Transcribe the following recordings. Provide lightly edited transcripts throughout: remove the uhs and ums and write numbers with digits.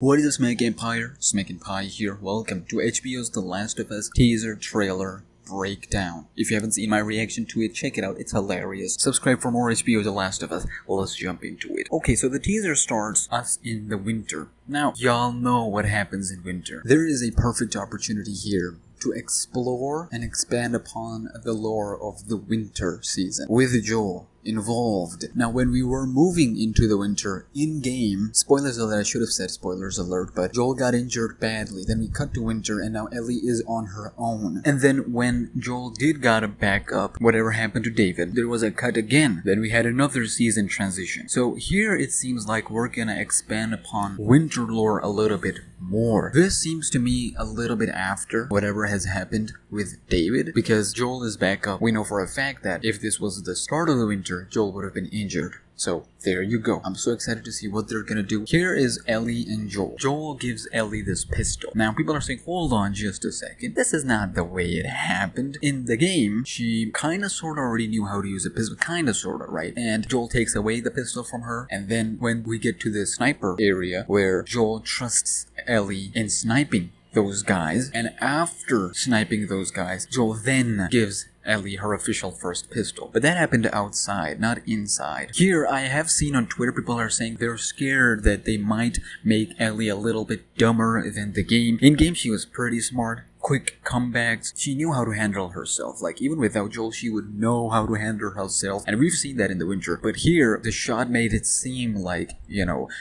What is SmackNPie? SmackNPie here. Welcome to HBO's The Last of Us teaser trailer breakdown. If you haven't seen my reaction to it, check it out. It's hilarious. Subscribe for more HBO The Last of Us. Let's jump into it. Okay, so the teaser starts us in the winter. Now, y'all know what happens in winter. There is a perfect opportunity here to explore and expand upon the lore of the winter season with Joel involved. Now, when we were moving into the winter in-game, spoilers alert, I should have said spoilers alert, but Joel got injured badly. Then we cut to winter and now Ellie is on her own. And then when Joel did got a backup, whatever happened to David, there was a cut again. Then we had another season transition. So here it seems like we're gonna expand upon winter lore a little bit more. This seems to me a little bit after whatever has happened with David, because Joel is back up. We know for a fact that if this was the start of the winter, Joel would have been injured. So there you go. I'm so excited to see what they're gonna do. Here is Ellie and Joel. Joel gives Ellie this pistol. Now people are saying, hold on just a second. This is not the way it happened. In the game, she kinda sorta already knew how to use a pistol. Kinda sorta, right? And Joel takes away the pistol from her. And then when we get to the sniper area where Joel trusts Ellie in sniping those guys, and after sniping those guys, Joel then gives Ellie her official first pistol. But that happened outside, not inside. Here, I have seen on Twitter people are saying they're scared that they might make Ellie a little bit dumber than the game. In game, she was pretty smart. Quick comebacks. She knew how to handle herself. Like, even without Joel, she would know how to handle herself. And we've seen that in the winter. But here, the shot made it seem like,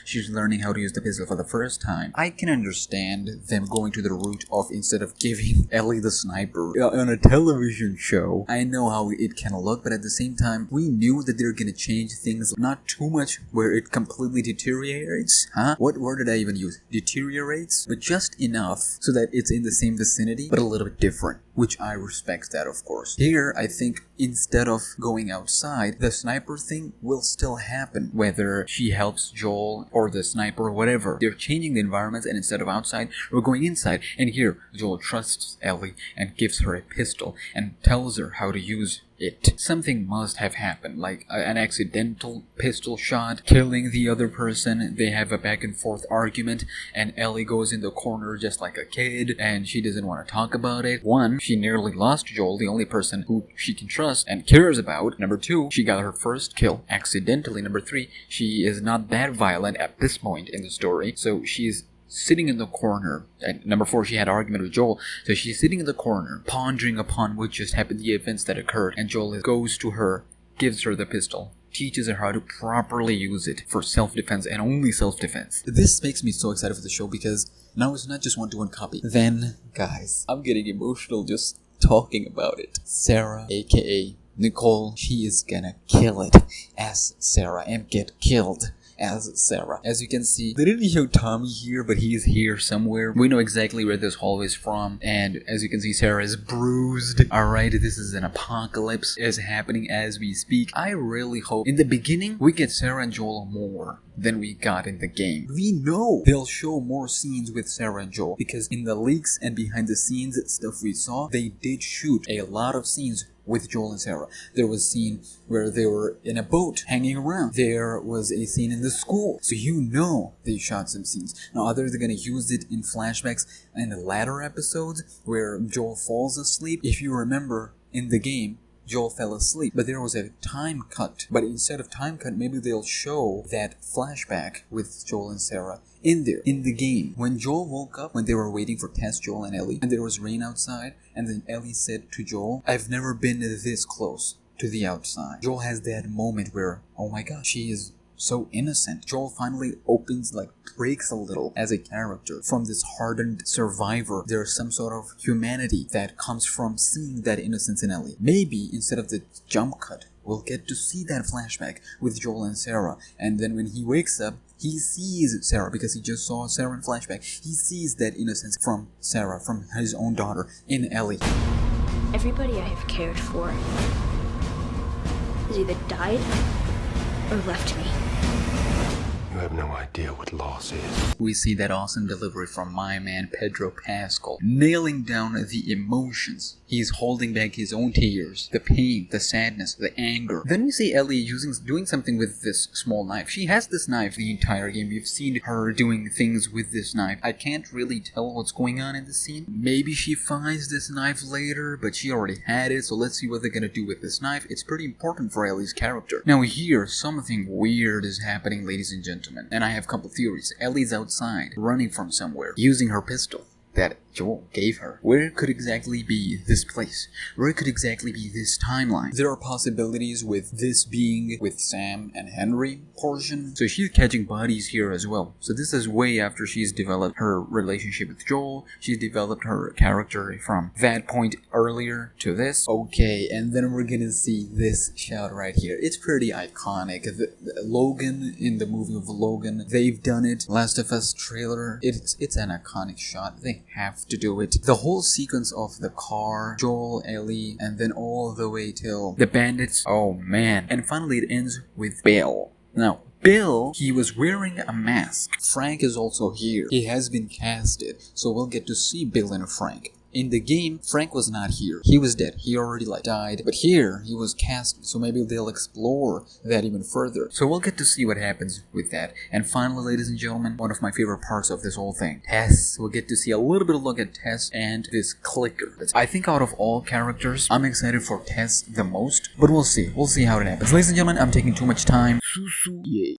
she's learning how to use the pistol for the first time. I can understand them going to the route of, instead of giving Ellie the sniper on a television show, I know how it can look, but at the same time, we knew that they're gonna change things, not too much where it completely deteriorates. What word did I even use? Deteriorates? But just enough so that it's in the same vicinity, but a little bit different, which I respect that, of course. Here, I think instead of going outside, the sniper thing will still happen, whether she helps Joel or the sniper, whatever. They're changing the environments, and instead of outside, we're going inside. And here, Joel trusts Ellie and gives her a pistol and tells her how to use it. Something must have happened, like an accidental pistol shot, killing the other person. They have a back and forth argument, and Ellie goes in the corner just like a kid, and she doesn't want to talk about it. One, she nearly lost Joel, the only person who she can trust and cares about. Number two, she got her first kill accidentally. Number three, she is not that violent at this point in the story, so she's sitting in the corner. And number four, she had an argument with Joel, so she's sitting in the corner, pondering upon what just happened, the events that occurred, and Joel goes to her, gives her the pistol, teaches her how to properly use it for self-defense and only self-defense. This makes me so excited for the show because now it's not just one-to-one copy. Then, guys, I'm getting emotional just talking about it. Sarah, aka Nicole, she is gonna kill it as Sarah and get killed as Sarah. As you can see, they didn't show Tommy here, but he's here somewhere. We know exactly where this hallway is from, and as you can see, Sarah is bruised. Alright, this is an apocalypse is happening as we speak. I really hope in the beginning we get Sarah and Joel more than we got in the game. We know they'll show more scenes with Sarah and Joel, because in the leaks and behind the scenes stuff we saw, they did shoot a lot of scenes with Joel and Sarah. There was a scene where they were in a boat hanging around. There was a scene in the school. So they shot some scenes. Now either they're gonna use it in flashbacks in the latter episodes where Joel falls asleep. If you remember in the game, Joel fell asleep, but there was a time cut. But instead of time cut, maybe they'll show that flashback with Joel and Sarah in there, in the game. When Joel woke up, when they were waiting for Tess, Joel, and Ellie, and there was rain outside, and then Ellie said to Joel, I've never been this close to the outside. Joel has that moment where, oh my gosh, she is so innocent. Joel finally breaks a little as a character from this hardened survivor. There's some sort of humanity that comes from seeing that innocence in Ellie. Maybe instead of the jump cut, we'll get to see that flashback with Joel and Sarah. And then when he wakes up, he sees Sarah, because he just saw Sarah in flashback. He sees that innocence from Sarah, from his own daughter, in Ellie. Everybody I have cared for has either died or left me. You have no idea what loss is. We see that awesome delivery from my man Pedro Pascal, nailing down the emotions. He's holding back his own tears, the pain, the sadness, the anger. Then we see Ellie doing something with this small knife. She has this knife the entire game. We've seen her doing things with this knife. I can't really tell what's going on in the scene. Maybe she finds this knife later, but she already had it, so let's see what they're gonna do with this knife. It's pretty important for Ellie's character. Now here, something weird is happening, ladies and gentlemen, and I have a couple theories. Ellie's outside, running from somewhere, using her pistol that Joel gave her. Where could exactly be this place? Where could exactly be this timeline? There are possibilities with this being with Sam and Henry portion. So she's catching bodies here as well. So this is way after she's developed her relationship with Joel. She's developed her character from that point earlier to this. Okay, and then we're gonna see this shot right here. It's pretty iconic. The Logan in the movie of Logan, they've done it. Last of Us trailer, it's an iconic shot. They have to do it. The whole sequence of the car, Joel, Ellie, and then all the way till the bandits. Oh man. And finally it ends with Bill. Now, Bill, he was wearing a mask. Frank is also here. He has been casted, so we'll get to see Bill and Frank. In the game, Frank was not here. He was dead. He already died. But here, he was cast, so maybe they'll explore that even further. So we'll get to see what happens with that. And finally, ladies and gentlemen, one of my favorite parts of this whole thing, Tess. We'll get to see a little bit of look at Tess and this clicker. I think out of all characters, I'm excited for Tess the most. But we'll see. We'll see how it happens. Ladies and gentlemen, I'm taking too much time. Yay.